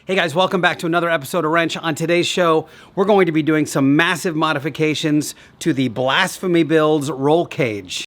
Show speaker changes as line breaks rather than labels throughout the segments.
Hey guys, welcome back to another episode of Rennch. On today's show, we're going to be doing some massive modifications to the Blasphemy build's roll cage.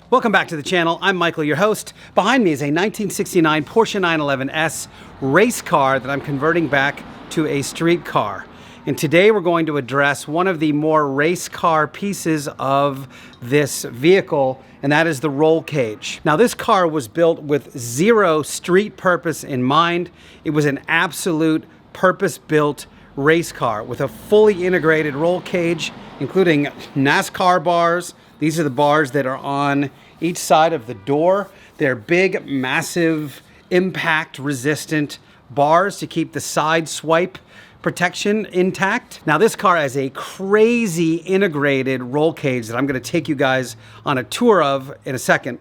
Welcome back to the channel. I'm Michael, your host. Behind me is a 1969 Porsche 911S race car that I'm converting back to a street car. And today we're going to address one of the more race car pieces of this vehicle, and that is the roll cage. Now, this car was built with zero street purpose in mind. It was an absolute purpose-built race car with a fully integrated roll cage, including NASCAR bars. These are the bars that are on each side of the door. They're big, massive, impact-resistant bars to keep the side swipe protection intact. Now, this car has a crazy integrated roll cage that I'm going to take you guys on a tour of in a second.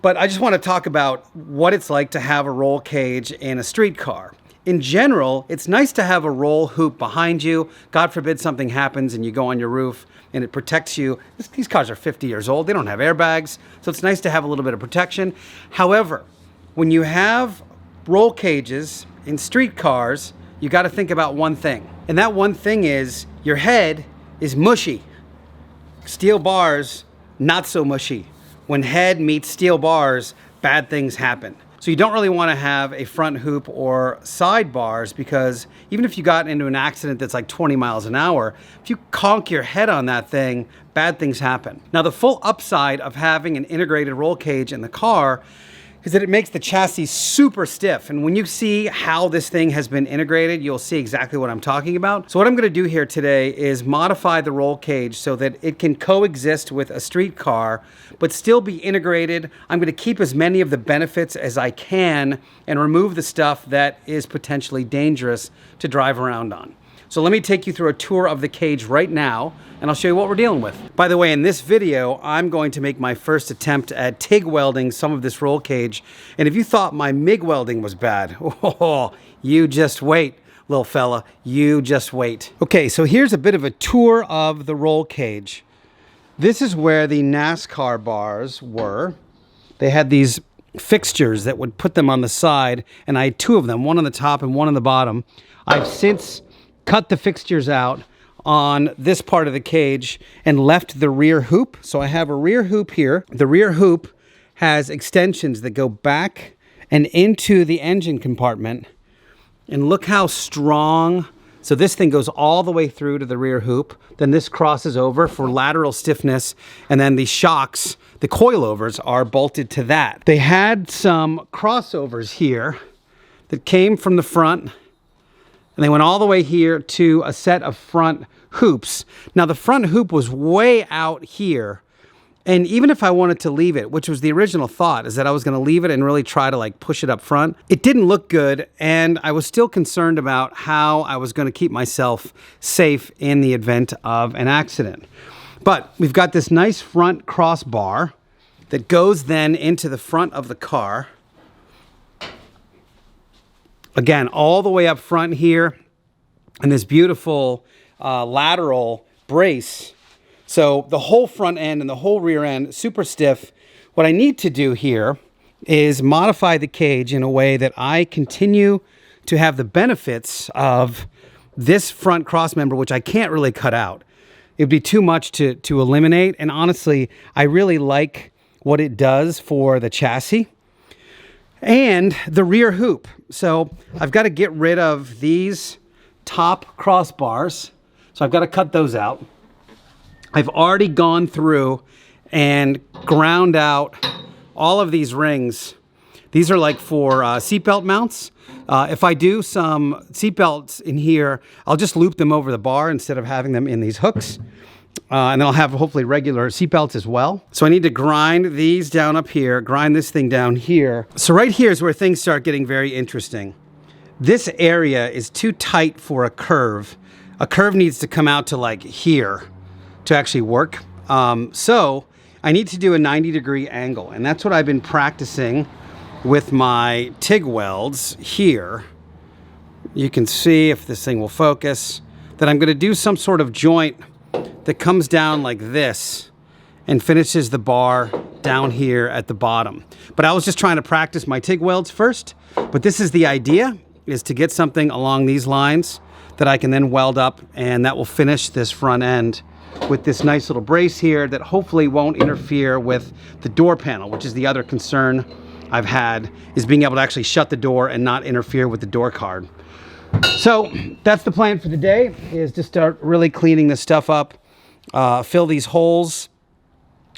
But I just want to talk about what it's like to have a roll cage in a street car. In general, it's nice to have a roll hoop behind you. God forbid something happens and you go on your roof and it protects you. These cars are 50 years old. They don't have airbags, so it's nice to have a little bit of protection. However, when you have roll cages in street cars, you got to think about one thing. And that one thing is your head is mushy. Steel bars, not so mushy. When head meets steel bars, bad things happen. So you don't really want to have a front hoop or side bars, because even if you got into an accident that's like 20 miles an hour, if you conk your head on that thing, bad things happen. Now, the full upside of having an integrated roll cage in the car is that it makes the chassis super stiff. And when you see how this thing has been integrated, you'll see exactly what I'm talking about. So what I'm going to do here today is modify the roll cage so that it can coexist with a street car, but still be integrated. I'm going to keep as many of the benefits as I can and remove the stuff that is potentially dangerous to drive around on. So let me take you through a tour of the cage right now, and I'll show you what we're dealing with. By the way, in this video, I'm going to make my first attempt at TIG welding some of this roll cage. And if you thought my MIG welding was bad, oh, you just wait, little fella, you just wait. Okay, so here's a bit of a tour of the roll cage. This is where the NASCAR bars were. They had these fixtures that would put them on the side, and I had two of them, one on the top and one on the bottom. I've since cut the fixtures out on this part of the cage and left the rear hoop. So I have a rear hoop here. The rear hoop has extensions that go back and into the engine compartment. And look how strong. So this thing goes all the way through to the rear hoop. Then this crosses over for lateral stiffness. And then the shocks, the coilovers, are bolted to that. They had some crossovers here that came from the front, and they went all the way here to a set of front hoops. Now, the front hoop was way out here. And even if I wanted to leave it, which was the original thought, is that I was going to leave it and really try to like push it up front, it didn't look good. And I was still concerned about how I was going to keep myself safe in the event of an accident. But we've got this nice front crossbar that goes then into the front of the car. Again, all the way up front here, and this beautiful lateral brace. So the whole front end and the whole rear end, super stiff. What I need to do here is modify the cage in a way that I continue to have the benefits of this front cross member, which I can't really cut out. It would be too much to eliminate. And honestly, I really like what it does for the chassis and the rear hoop. So I've got to get rid of these top crossbars. So I've got to cut those out. I've already gone through and ground out all of these rings. These are like for seatbelt mounts. If I do some seatbelts in here, I'll just loop them over the bar instead of having them in these hooks. And then I'll have hopefully regular seatbelts as well. So I need to grind these down up here, grind this thing down here. So right here is where things start getting very interesting. This area is too tight for a curve. A curve needs to come out to like here to actually work. So I need to do a 90-degree angle, and that's what I've been practicing with my TIG welds here. you can see, if this thing will focus, that I'm going to do some sort of joint that comes down like this and finishes the bar down here at the bottom. But I was just trying to practice my TIG welds first. But this is the idea, is to get something along these lines that I can then weld up, and that will finish this front end with this nice little brace here that hopefully won't interfere with the door panel, which is the other concern I've had, is being able to actually shut the door and not interfere with the door card. So that's the plan for the day, is to start really cleaning this stuff up, fill these holes.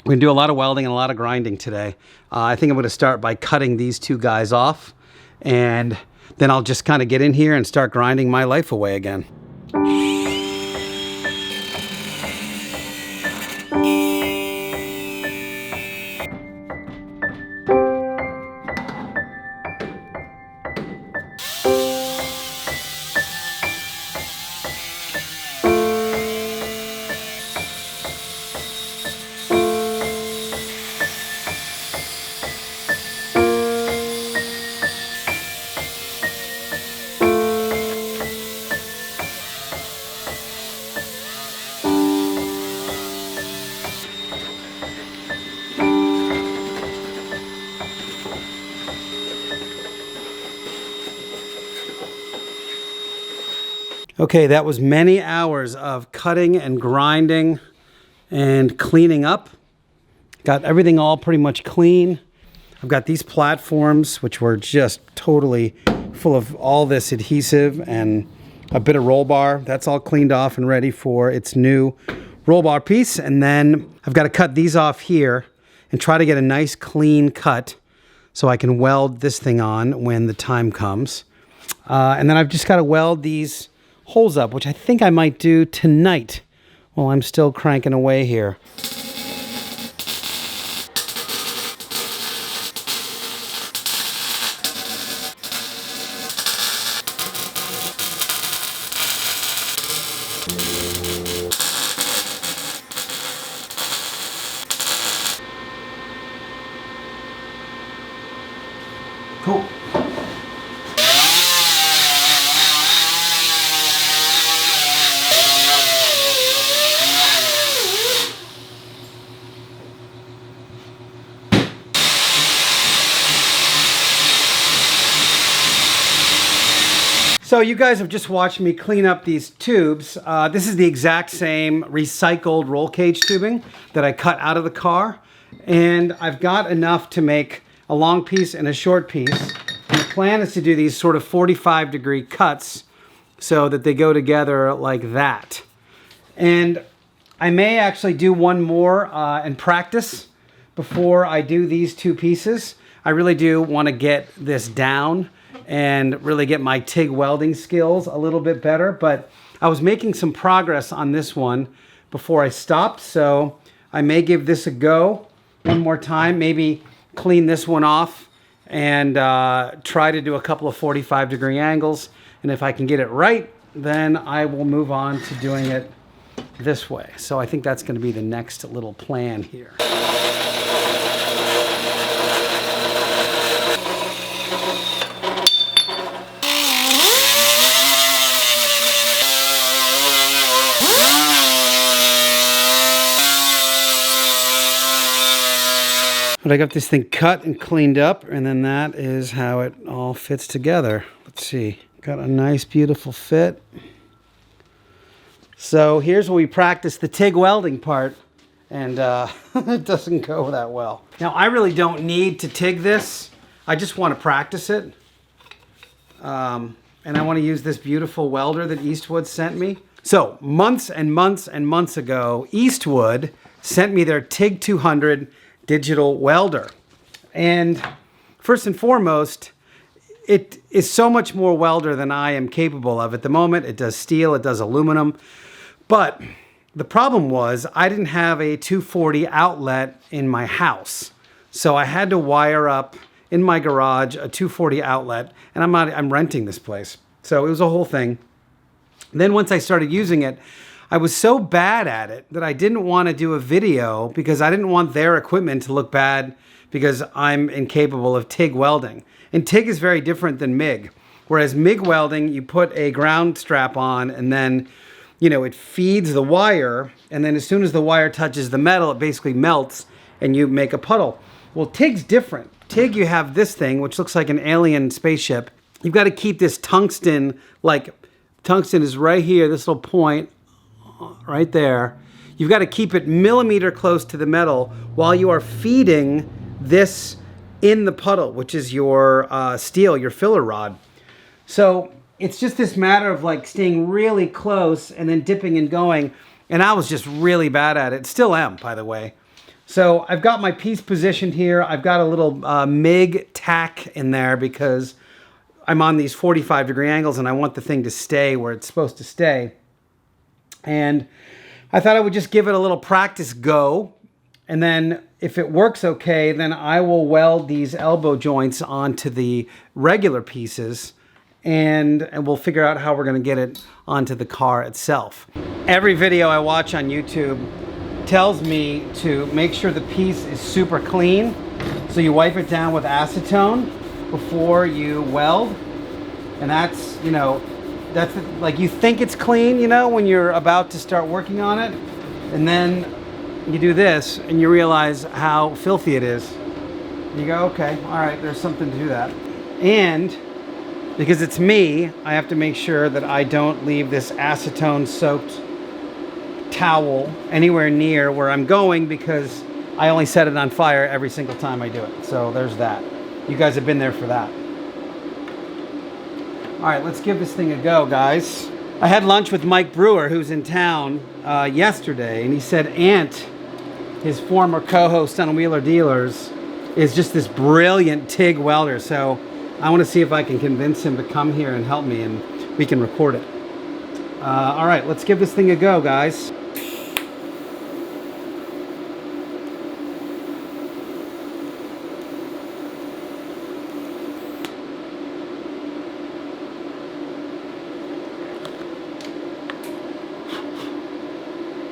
We're going to do a lot of welding and a lot of grinding today. I think I'm going to start by cutting these two guys off, and then I'll just kind of get in here and start grinding my life away again. Okay, that was many hours of cutting and grinding and cleaning up. Got everything all pretty much clean. I've got these platforms, which were just totally full of all this adhesive and a bit of roll bar. That's all cleaned off and ready for its new roll bar piece. And then I've got to cut these off here and try to get a nice clean cut so I can weld this thing on when the time comes. And then I've just got to weld these holes up, which I think I might do tonight while I'm still cranking away here. Cool. So you guys have just watched me clean up these tubes. This is the exact same recycled roll cage tubing that I cut out of the car. And I've got enough to make a long piece and a short piece. And the plan is to do these sort of 45-degree cuts so that they go together like that. And I may actually do one more and practice before I do these two pieces. I really do want to get this down and really get my TIG welding skills a little bit better. But I was making some progress on this one before I stopped, so I may give this a go one more time, maybe clean this one off and try to do a couple of 45-degree angles. And if I can get it right, then I will move on to doing it this way. So I think that's going to be the next little plan here. But I got this thing cut and cleaned up, and then that is how it all fits together. Let's see. Got a nice, beautiful fit. So here's where we practice the TIG welding part, and it doesn't go that well. Now, I really don't need to TIG this. I just want to practice it. And I want to use this beautiful welder that Eastwood sent me. So months and months and months ago, Eastwood sent me their TIG 200 digital welder. And first and foremost, it is so much more welder than I am capable of at the moment. It does steel, it does aluminum. But the problem was I didn't have a 240 outlet in my house. So I had to wire up in my garage a 240 outlet, and I'm renting this place. So it was a whole thing. Then once I started using it, I was so bad at it that I didn't want to do a video because I didn't want their equipment to look bad because I'm incapable of TIG welding. And TIG is very different than MIG. Whereas MIG welding, you put a ground strap on and then, you know, it feeds the wire, and then as soon as the wire touches the metal, it basically melts and you make a puddle. Well, TIG's different. TIG, you have this thing, which looks like an alien spaceship. You've got to keep this tungsten, like tungsten is right here, this little point right there. You've got to keep it millimeter close to the metal while you are feeding this in the puddle, which is your steel, your filler rod. So it's just this matter of like staying really close and then dipping and going. And I was just really bad at it. Still am, by the way. So I've got my piece positioned here. I've got a little MIG tack in there because I'm on these 45-degree angles and I want the thing to stay where it's supposed to stay. And I thought I would just give it a little practice go. And then if it works okay, then I will weld these elbow joints onto the regular pieces and we'll figure out how we're going to get it onto the car itself. Every video I watch on YouTube tells me to make sure the piece is super clean. So you wipe it down with acetone before you weld. And that's, you know, that's like you think it's clean, you know, when you're about to start working on it. And then you do this and you realize how filthy it is. You go, okay, all right, there's something to do that. And because it's me, I have to make sure that I don't leave this acetone soaked towel anywhere near where I'm going because I only set it on fire every single time I do it. So there's that. You guys have been there for that. All right, let's give this thing a go, guys. I had lunch with Mike Brewer, who's in town yesterday, and he said Ant, his former co-host on Wheeler Dealers, is just this brilliant TIG welder. So I want to see if I can convince him to come here and help me and we can record it. All right, let's give this thing a go, guys.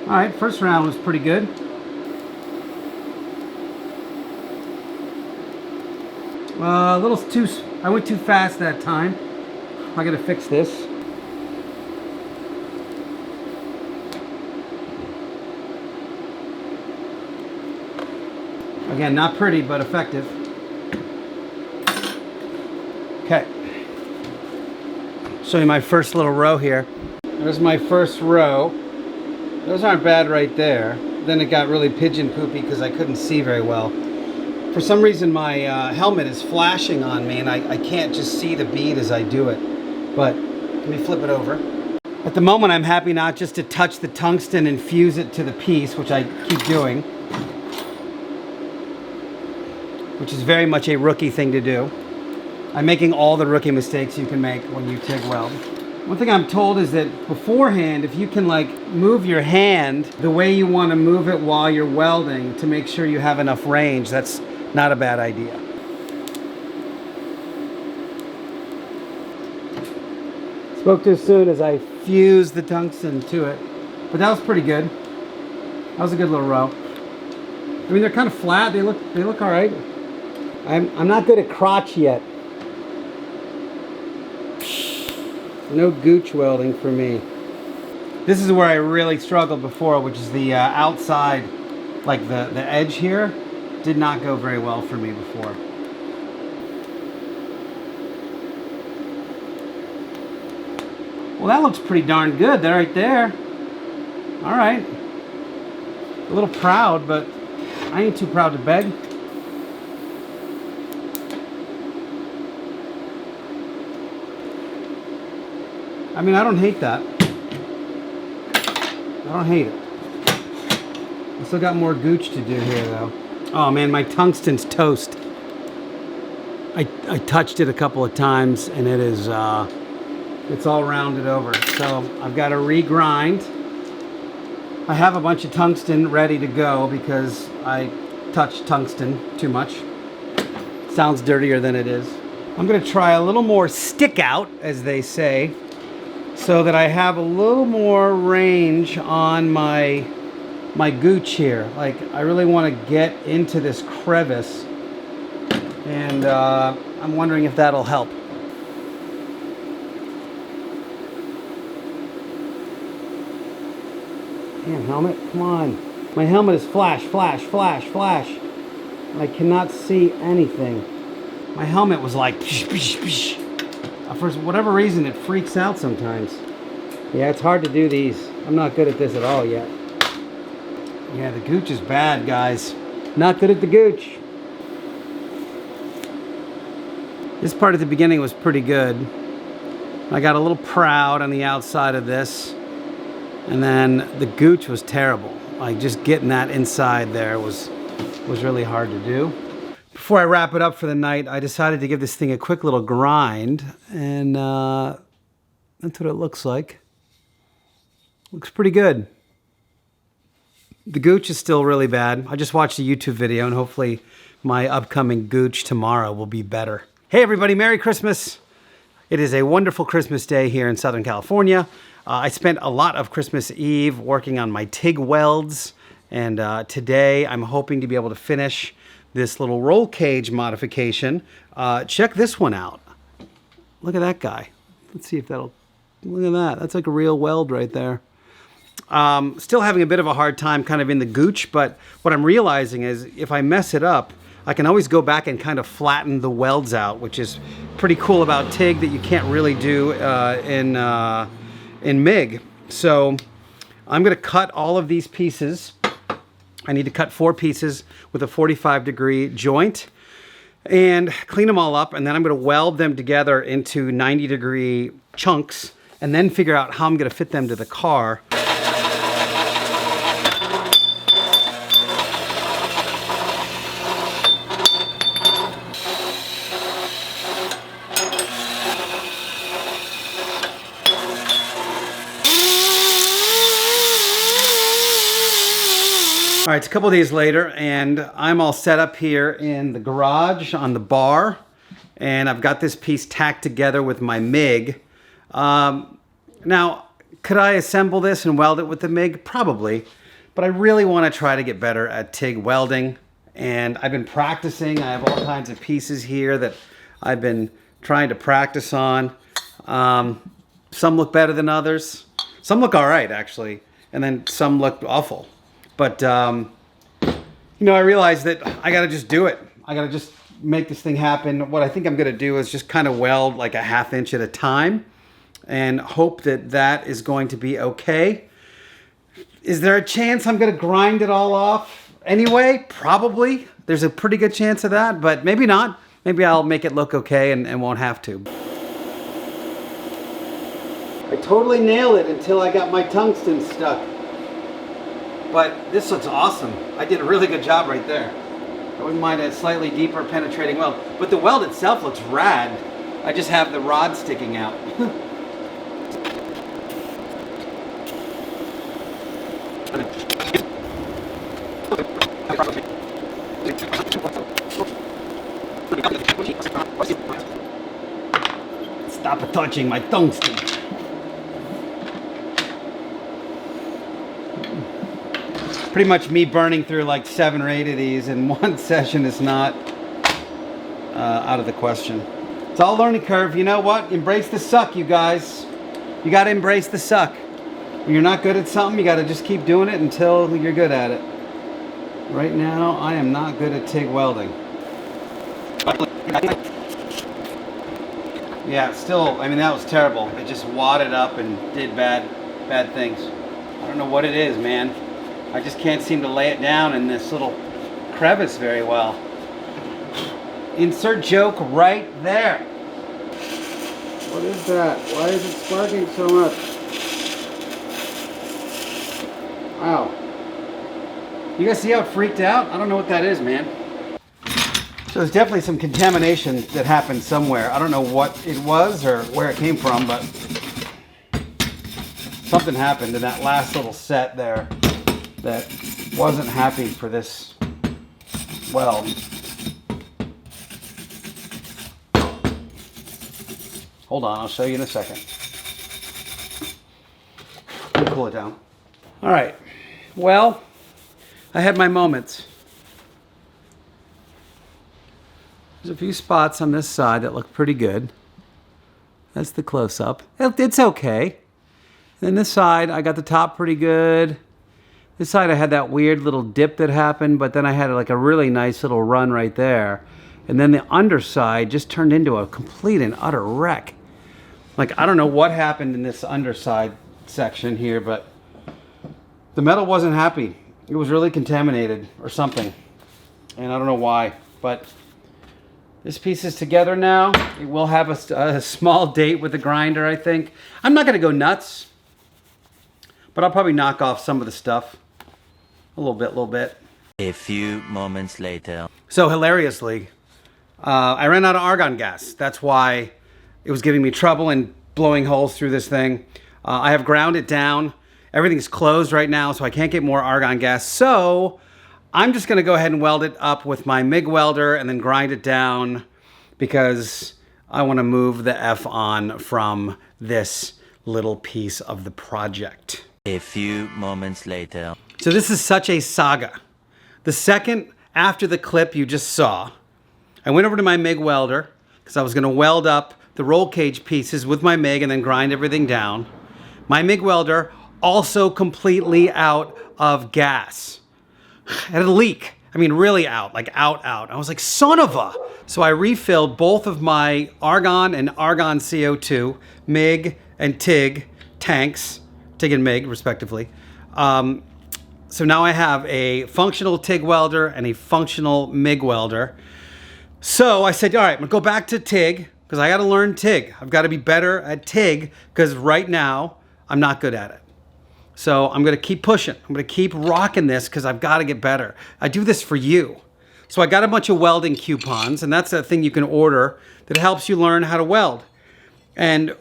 All right, first round was pretty good. A little too, I went too fast that time. I gotta fix this. Again, not pretty, but effective. Okay. Show you my first little row here. There's my first row. Those aren't bad right there. Then it got really pigeon poopy because I couldn't see very well. For some reason my helmet is flashing on me and I can't just see the bead as I do it. But let me flip it over. At the moment I'm happy not just to touch the tungsten and fuse it to the piece, which I keep doing. Which is very much a rookie thing to do. I'm making all the rookie mistakes you can make when you TIG weld. One thing I'm told is that beforehand, if you can like move your hand the way you want to move it while you're welding to make sure you have enough range, that's not a bad idea. Spoke too soon as I fused the tungsten to it, but that was pretty good. That was a good little row. I mean, they're kind of flat. They look all right. I'm not good at crotch yet. No gooch welding for me. This is where I really struggled before, which is the outside, like the edge here, did not go very well for me before. Well, that looks pretty darn good. They're right there. All right. A little proud, but I ain't too proud to beg. I mean, I don't hate that. I don't hate it. I still got more gooch to do here, though. Oh man, my tungsten's toast. I touched it a couple of times, and it is it's all rounded over. So I've got to regrind. I have a bunch of tungsten ready to go because I touched tungsten too much. Sounds dirtier than it is. I'm going to try a little more stick out, as they say, so that I have a little more range on my gooch here. Like, I really want to get into this crevice, and I'm wondering if that'll help. Damn helmet, come on. My helmet is flash, flash, flash, flash. I cannot see anything. My helmet was like, psh, psh, psh. For whatever reason, it freaks out sometimes. Yeah, it's hard to do these. I'm not good at this at all yet. Yeah, the gooch is bad, guys. Not good at the gooch. This part at the beginning was pretty good. I got a little proud on the outside of this. And then the gooch was terrible. Like just getting that inside there was really hard to do. Before I wrap it up for the night, I decided to give this thing a quick little grind. And that's what it looks like. Looks pretty good. The gooch is still really bad. I just watched a YouTube video and hopefully my upcoming gooch tomorrow will be better. Hey everybody, Merry Christmas. It is a wonderful Christmas day here in Southern California. I spent a lot of Christmas Eve working on my TIG welds, and today I'm hoping to be able to finish this little roll cage modification. Check this one out. Look at that guy. Let's see if that'll, look at that. That's like a real weld right there. Still having a bit of a hard time kind of in the gooch, but what I'm realizing is if I mess it up, I can always go back and kind of flatten the welds out, which is pretty cool about TIG that you can't really do in MIG. So I'm going to cut all of these pieces. I need to cut 4 pieces with a 45-degree joint and clean them all up, and then I'm going to weld them together into 90-degree chunks and then figure out how I'm going to fit them to the car. All right, it's a couple days later, and I'm all set up here in the garage on the bar, and I've got this piece tacked together with my MIG. Now, could I assemble this and weld it with the MIG? Probably, but I really want to try to get better at TIG welding, and I've been practicing. I have all kinds of pieces here that I've been trying to practice on. Some look better than others. Some look all right, actually, and then some look awful. But, you know, I realized that I got to just do it. I got to just make this thing happen. What I think I'm going to do is just kind of weld like a 1/2 inch at a time and hope that that is going to be okay. Is there a chance I'm going to grind it all off anyway? Probably. There's a pretty good chance of that, but maybe not. Maybe I'll make it look okay and won't have to. I totally nailed it until I got my tungsten stuck. But this looks awesome. I did a really good job right there. I wouldn't mind a slightly deeper penetrating weld. But the weld itself looks rad. I just have the rod sticking out. Stop touching my tungsten. Pretty much me burning through like 7 or 8 of these in one session is not out of the question. It's all learning curve. You know what? Embrace the suck, you guys. You got to embrace the suck. When you're not good at something, you got to just keep doing it until you're good at it. Right now, I am not good at TIG welding. Yeah, still, I mean, that was terrible. It just wadded up and did bad things. I don't know what it is, man. I just can't seem to lay it down in this little crevice very well. Insert joke right there. What is that? Why is it sparking so much? Wow. You guys see how it freaked out? I don't know what that is, man. So there's definitely some contamination that happened somewhere. I don't know what it was or where it came from, but something happened in that last little set there that wasn't happy for this weld. Hold on, I'll show you in a second. Let me cool it down. All right, well, I had my moments. There's a few spots on this side that look pretty good. That's the close-up. It's okay. And then this side, I got the top pretty good. This side I had that weird little dip that happened, but then I had like a really nice little run right there. And then the underside just turned into a complete and utter wreck. Like, I don't know what happened in this underside section here, but the metal wasn't happy. It was really contaminated or something. And I don't know why, but this piece is together now. It will have a small date with the grinder, I think. I'm not gonna go nuts, but I'll probably knock off some of the stuff. A little bit.
A few moments later.
So hilariously, I ran out of argon gas. That's why it was giving me trouble and blowing holes through this thing. I have ground it down. Everything's closed right now, so I can't get more argon gas. So I'm just gonna go ahead and weld it up with my MIG welder and then grind it down because I wanna move the F on from this little piece of the project.
A few moments later.
So this is such a saga. The second after the clip you just saw, I went over to my MIG welder because I was gonna weld up the roll cage pieces with my MIG and then grind everything down. My MIG welder also completely out of gas. It had a leak. I mean, really out, like out. I was like, son of a. So I refilled both of my argon and argon CO2, MIG and TIG tanks, TIG and MIG respectively. So now I have a functional TIG welder and a functional MIG welder. So I said, all right, I'm gonna go back to TIG because I gotta learn TIG. I've gotta be better at TIG because right now I'm not good at it. So I'm gonna keep pushing. I'm gonna keep rocking this because I've gotta get better. I do this for you. So I got a bunch of welding coupons, and that's a thing you can order that helps you learn how to weld. And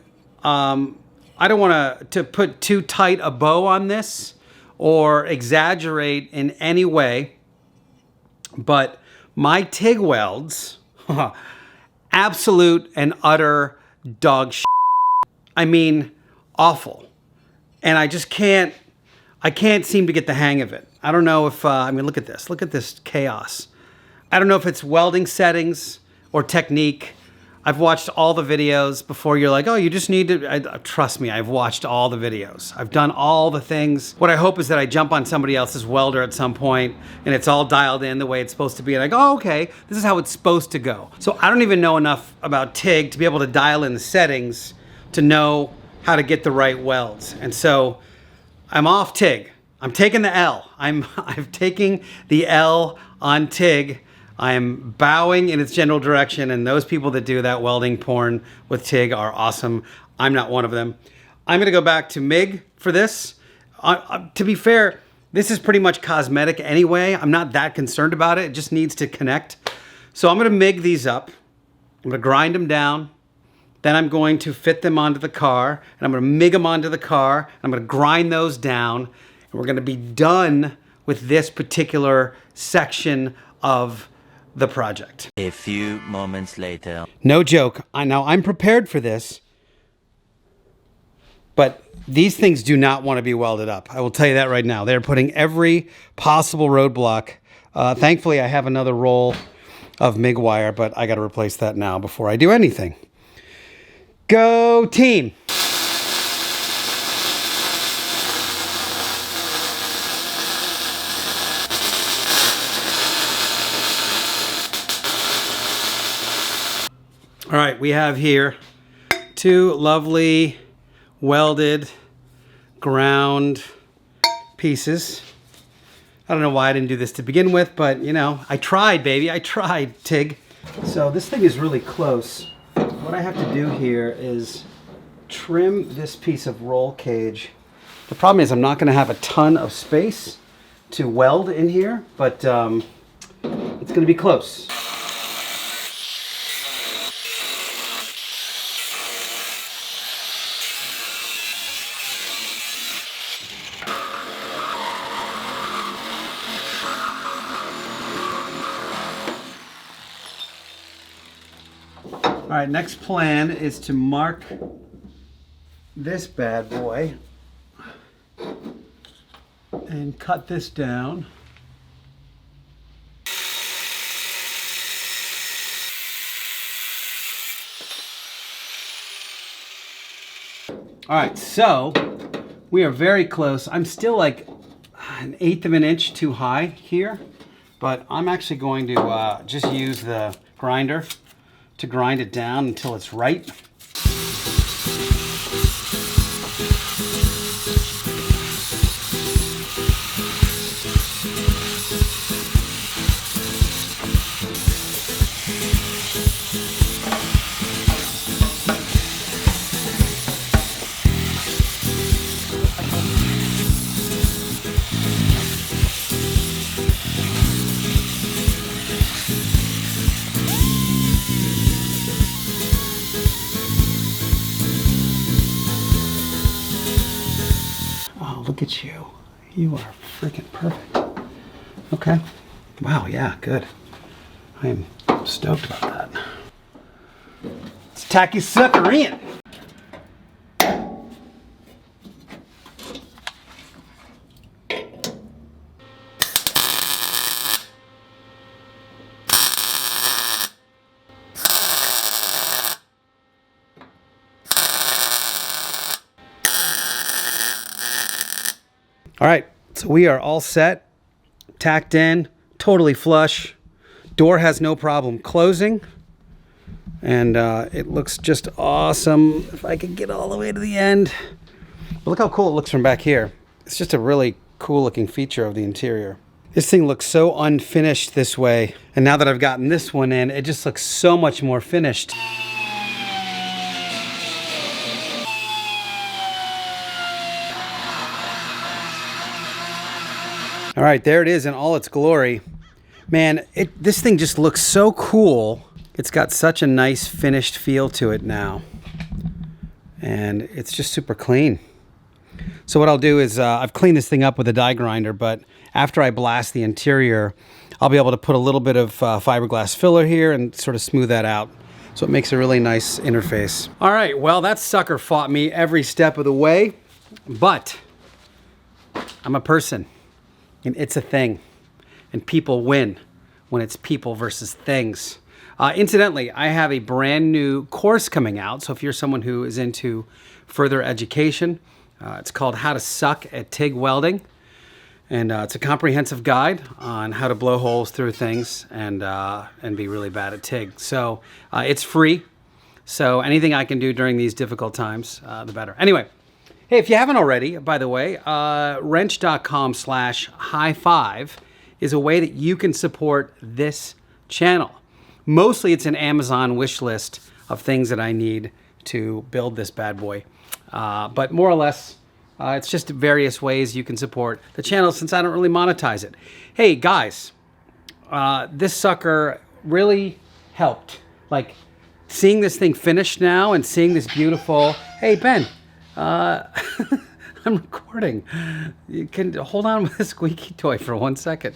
I don't want to put too tight a bow on this or exaggerate in any way, but my TIG welds, absolute and utter dog shit. I mean, awful. And I just can't seem to get the hang of it. I don't know if, I mean, look at this chaos. I don't know if it's welding settings or technique. I've watched all the videos before. You're like, oh, you just need to, trust me, I've watched all the videos. I've done all the things. What I hope is that I jump on somebody else's welder at some point and it's all dialed in the way it's supposed to be. And I go, oh, okay, this is how it's supposed to go. So I don't even know enough about TIG to be able to dial in the settings to know how to get the right welds. And so I'm off TIG. I'm taking the L. I'm taking the L on TIG. I am bowing in its general direction, and those people that do that welding porn with TIG are awesome. I'm not one of them. I'm gonna go back to MIG for this. To be fair, this is pretty much cosmetic anyway. I'm not that concerned about it. It just needs to connect. So I'm gonna MIG these up. I'm gonna grind them down. Then I'm going to fit them onto the car, and I'm gonna MIG them onto the car, and I'm gonna grind those down, and we're gonna be done with this particular section of the project.
A few moments later.
No joke. Now I'm prepared for this, but these things do not want to be welded up. I will tell you that right now. They're putting every possible roadblock. Thankfully, I have another roll of MIG wire, but I got to replace that now before I do anything. Go team. All right, we have here two lovely welded ground pieces. I don't know why I didn't do this to begin with, but you know, I tried, baby. I tried, TIG. So this thing is really close. What I have to do here is trim this piece of roll cage. The problem is I'm not gonna have a ton of space to weld in here, but it's gonna be close. All right, next plan is to mark this bad boy and cut this down. All right, so we are very close. I'm still like, 1/8 of an inch too high here, but I'm actually going to just use the grinder to grind it down until it's right. Look at you. You are freaking perfect. Okay. Wow, yeah, good. I am stoked about that. Let's tack your sucker in. All right, so we are all set, tacked in, totally flush. Door has no problem closing, and it looks just awesome. If I could get all the way to the end. But look how cool it looks from back here. It's just a really cool looking feature of the interior. This thing looks so unfinished this way, and now that I've gotten this one in, it just looks so much more finished. All right, there it is in all its glory. Man, this thing just looks so cool. It's got such a nice finished feel to it now. And it's just super clean. So what I'll do is, I've cleaned this thing up with a die grinder, but after I blast the interior, I'll be able to put a little bit of fiberglass filler here and sort of smooth that out. So it makes a really nice interface. All right, well, that sucker fought me every step of the way, but I'm a person. And it's a thing, and people win when it's people versus things. Incidentally, I have a brand new course coming out, so if you're someone who is into further education, it's called How to Suck at TIG Welding, and it's a comprehensive guide on how to blow holes through things and be really bad at TIG. So it's free, so anything I can do during these difficult times, the better. Anyway. Hey, if you haven't already, by the way, Rennch.com/high5 is a way that you can support this channel. Mostly it's an Amazon wish list of things that I need to build this bad boy. But more or less, it's just various ways you can support the channel since I don't really monetize it. Hey, guys, this sucker really helped. Like, seeing this thing finished now and seeing this beautiful... Hey, Ben. I'm recording. You can hold on with the squeaky toy for 1 second.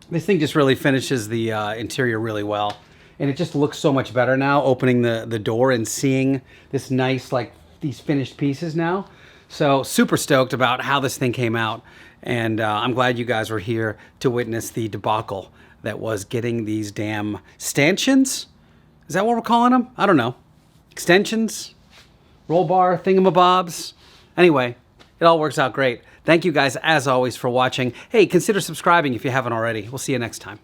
This thing just really finishes the interior really well. And it just looks so much better now, opening the door and seeing this nice, like, these finished pieces now. So super stoked about how this thing came out. And I'm glad you guys were here to witness the debacle that was getting these damn stanchions. Is that what we're calling them? I don't know. Extensions? Roll bar, thingamabobs. Anyway, it all works out great. Thank you guys, as always, for watching. Hey, consider subscribing if you haven't already. We'll see you next time.